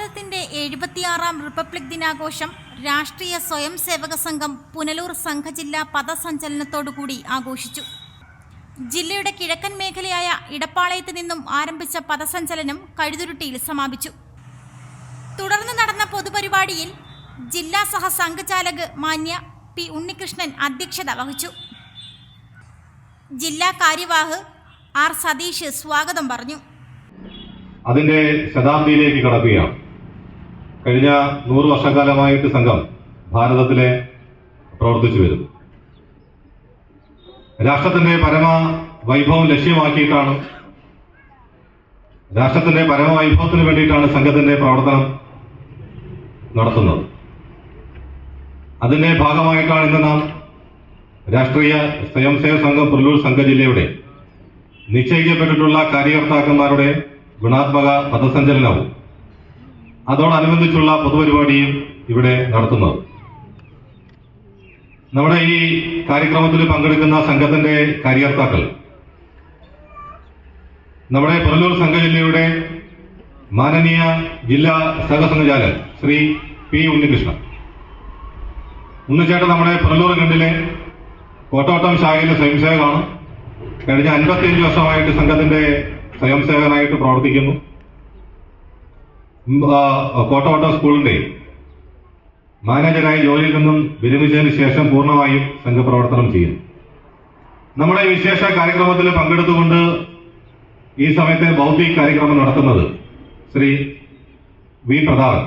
ഭാരതത്തിന്റെ 76ാം റിപ്പബ്ലിക് ദിനാഘോഷം രാഷ്ട്രീയ സ്വയം സേവക സംഘം പുനലൂർ സംഘജില്ലാ പഥസഞ്ചലനത്തോടുകൂടി ആഘോഷിച്ചു. ജില്ലയുടെ കിഴക്കൻ മേഖലയായ ഇടപ്പാളയത്ത് നിന്നും ആരംഭിച്ച പഥസഞ്ചലനം കഴുതുരുട്ടിയിൽ സമാപിച്ചു. തുടർന്ന് നടന്ന പൊതുപരിപാടിയിൽ ജില്ലാ സഹസംഘചാലക് മാന്യ പി ഉണ്ണികൃഷ്ണൻ അധ്യക്ഷത വഹിച്ചു. ജില്ലാ കാര്യവാഹ് ആർ സതീഷ് സ്വാഗതം പറഞ്ഞു. അതിന്റെ ശതാബ്ദിയിലേക്ക് കടക്കുകയാണ്. കഴിഞ്ഞ 100 വർഷക്കാലമായിട്ട് സംഘം ഭാരതത്തിലെ പ്രവർത്തിച്ചു വരുന്നു. രാഷ്ട്രത്തിന്റെ പരമ വൈഭവം ലക്ഷ്യമാക്കിയിട്ടാണ്, രാഷ്ട്രത്തിന്റെ പരമവൈഭവത്തിന് വേണ്ടിയിട്ടാണ് സംഘത്തിന്റെ പ്രവർത്തനം നടത്തുന്നത്. അതിന്റെ ഭാഗമായിട്ടാണ് ഇന്ന് നാം രാഷ്ട്രീയ സ്വയം സേവക സംഘം പുനലൂർ സംഘജില്ലയുടെ നിശ്ചയിക്കപ്പെട്ടിട്ടുള്ള കാര്യകർത്താക്കന്മാരുടെ ഗുണാത്മക പഥസഞ്ചലനവും അതോടനുബന്ധിച്ചുള്ള പൊതുപരിപാടിയും ഇവിടെ നടത്തുന്നത്. നമ്മുടെ ഈ കാര്യക്രമത്തിൽ പങ്കെടുക്കുന്ന സംഘത്തിന്റെ കാര്യകർത്താക്കൾ നമ്മുടെ പുനലൂർ സംഘജില്ലയുടെ മാനനീയ ജില്ലാ സഹസംഘചാലക് ശ്രീ പി ഉണ്ണികൃഷ്ണൻ. ഉണ്ണിച്ചേട്ടൻ നമ്മുടെ പുനലൂർ ഖണ്ഡിലെ കോട്ടവട്ടം ശാഖയിലെ സ്വയംസേവകനാണ്. കഴിഞ്ഞ 55 വർഷമായിട്ട് സംഘത്തിന്റെ സ്വയംസേവകനായിട്ട് പ്രവർത്തിക്കുന്നു. കോട്ടവട്ടം സ്കൂളിന്റെ മാനേജരായി ജോലിയിൽ നിന്നും വിരമിച്ചതിന് ശേഷം പൂർണ്ണമായും സംഘപ്രവർത്തനം ചെയ്യുന്നു. നമ്മുടെ വിശേഷ കാര്യക്രമത്തിൽ പങ്കെടുത്തുകൊണ്ട് ഈ സമയത്തെ ബൗദ്ധിക കാര്യക്രമം നടത്തുന്നത് ശ്രീ വി പ്രതാപൻ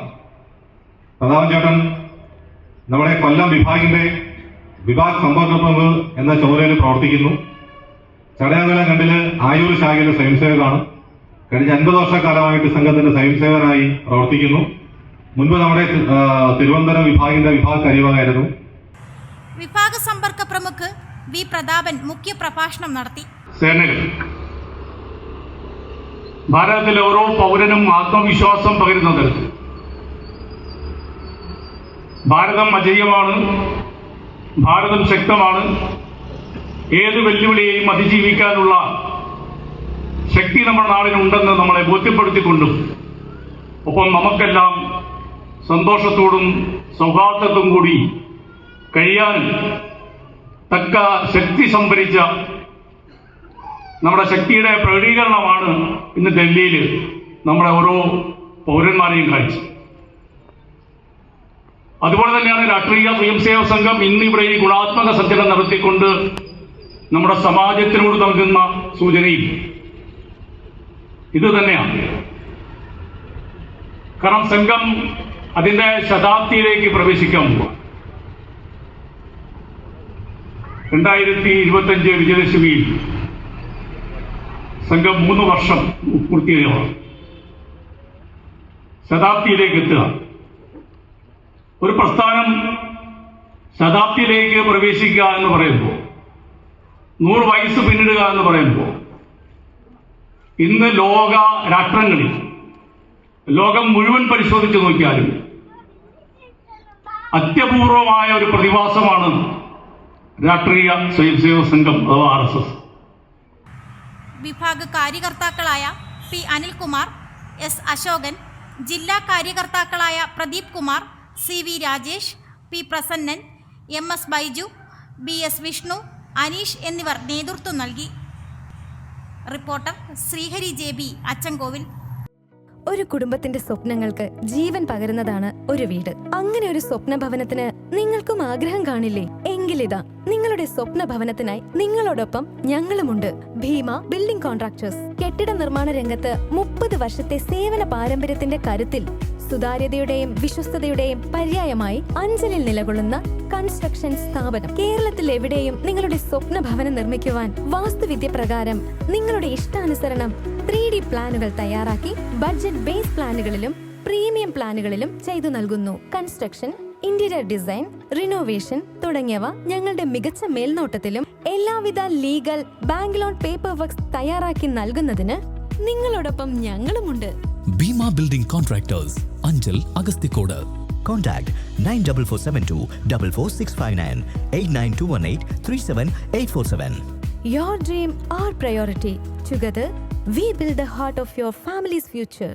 ചേട്ടൻ നമ്മുടെ കൊല്ലം വിഭാഗ് സമ്പർക്ക പ്രമുഖ് എന്ന ചുമതലയിൽ പ്രവർത്തിക്കുന്നു. ചടയമംഗലം ഖണ്ഡില് ആയൂർ ശാഖയിലെ സ്വയംസേവകനാണ്. കഴിഞ്ഞ 50 വർഷക്കാലമായിട്ട് സംഘത്തിന്റെ സ്വയംസേവകനായി പ്രവർത്തിക്കുന്നു. മുൻപ് നമ്മുടെ തിരുവനന്തപുരം വിഭാഗിന്റെ വിഭാഗ് കാര്യവാഹായിരുന്നു. വിഭാഗ സമ്പർക്ക പ്രമുഖ് വി പ്രതാപൻ മുഖ്യ പ്രഭാഷണം നടത്തി. സേനകൾ ഭാരതത്തിലെ ഓരോ പൗരനും ആത്മവിശ്വാസം പകരുന്ന തരത്തിൽ ഭാരതം അജയ്യമാണ്, ഭാരതം ശക്തമാണ്, ഏത് വെല്ലുവിളിയെയും അതിജീവിക്കാനുള്ള ശക്തി നമ്മുടെ നാടിനുണ്ടെന്ന് നമ്മളെ ബോധ്യപ്പെടുത്തിക്കൊണ്ടും ഒപ്പം നമുക്കെല്ലാം സന്തോഷത്തോടും സൗഹാർദ്ദത്തോടും കൂടി കഴിയാനും തക്ക ശക്തി സംഭരിച്ച നമ്മുടെ ശക്തിയുടെ പ്രകടീകരണമാണ് ഇന്ന് ഡൽഹിയിൽ നമ്മുടെ ഓരോ പൗരന്മാരെയും കാഴ്ച. അതുപോലെ തന്നെയാണ് രാഷ്ട്രീയ സ്വയംസേവക സംഘം ഇന്നിവിടെ ഈ ഗുണാത്മക സഞ്ചലനം നടത്തിക്കൊണ്ട് നമ്മുടെ സമാജത്തിനോട് നൽകുന്ന സൂചനയും ഇത് തന്നെയാണ്. കാരണം സംഘം അതിന്റെ ശതാബ്ദിയിലേക്ക് പ്രവേശിക്കാൻ പോവുക. 2025 വിജയദശമിയിൽ സംഘം 3 വർഷം പൂർത്തിയാവുകയാണ്. ശതാബ്ദിയിലേക്ക് എത്തുക. ഒരു പ്രസ്ഥാനം ശതാബ്ദിയിലേക്ക് പ്രവേശിക്കുക എന്ന് പറയുമ്പോൾ, 100 വയസ്സ് പിന്നിടുക എന്ന് പറയുമ്പോൾ, ഇന്ന് ലോക രാഷ്ട്രങ്ങളിൽ ലോകം മുഴുവൻ പരിശോധിച്ചു നോക്കിയാലും അത്യപൂർവമായ ഒരു പ്രതിഭാസമാണ് രാഷ്ട്രീയ സ്വയംസേവക സംഘം അഥവാ RSS. വിഭാഗ കാര്യകർത്താക്കളായ പി അനിൽകുമാർ, എസ് അശോകൻ, ജില്ലാ കാര്യകർത്താക്കളായ Pradeep Kumar, C V Rajesh, P Prasannan, MS Baiju, BS Vishnu, Aneesh എന്നിവർ നേതൃത്വം നൽകി. Reporter Sreehari JB Achankovil. ഒരു കുടുംബത്തിന്റെ സ്വപ്നങ്ങൾക്ക് ജീവൻ പകരുന്നതാണ് ഒരു വീട്. അങ്ങനെ ഒരു സ്വപ്ന ഭവനത്തിന് നിങ്ങൾക്കും ആഗ്രഹം കാണില്ലേ? എങ്കിലിതാ നിങ്ങളുടെ സ്വപ്ന ഭവനത്തിനായി നിങ്ങളോടൊപ്പം ഞങ്ങളുമുണ്ട്. Bheema building contractors. കെട്ടിട നിർമ്മാണ രംഗത്ത് 30 വർഷത്തെ സേവന പാരമ്പര്യത്തിന്റെ കരുത്തിൽ സുതാര്യതയുടെയും വിശ്വസ്തതയുടെയും പര്യായമായി അഞ്ചലിൽ നിലകൊള്ളുന്ന കൺസ്ട്രക്ഷൻ സ്ഥാപനം. കേരളത്തിൽ എവിടെയും നിങ്ങളുടെ സ്വപ്ന ഭവനം നിർമ്മിക്കുവാൻ വാസ്തുവിദ്യ പ്രകാരം നിങ്ങളുടെ ഇഷ്ടാനുസരണം 3D പ്ലാനുകൾ തയ്യാറാക്കി ബഡ്ജറ്റ് ബേസ് പ്ലാനുകളിലും പ്രീമിയം പ്ലാനുകളിലും ചെയ്തു നൽകുന്നു. കൺസ്ട്രക്ഷൻ, ഇന്റീരിയർ ഡിസൈൻ, റിനോവേഷൻ തുടങ്ങിയവ ഞങ്ങളുടെ മികച്ച മേൽനോട്ടത്തിലും എല്ലാവിധ legal bank loan paper works തയ്യാറാക്കി നൽകുന്നതിന് നിങ്ങളോടൊപ്പം ഞങ്ങളുമുണ്ട്. Bheema building contractors, Anchal, Agasthikode. Contact 94472 44659 89218 37847. Your dream, our priority. Together, we build the heart of your family's future.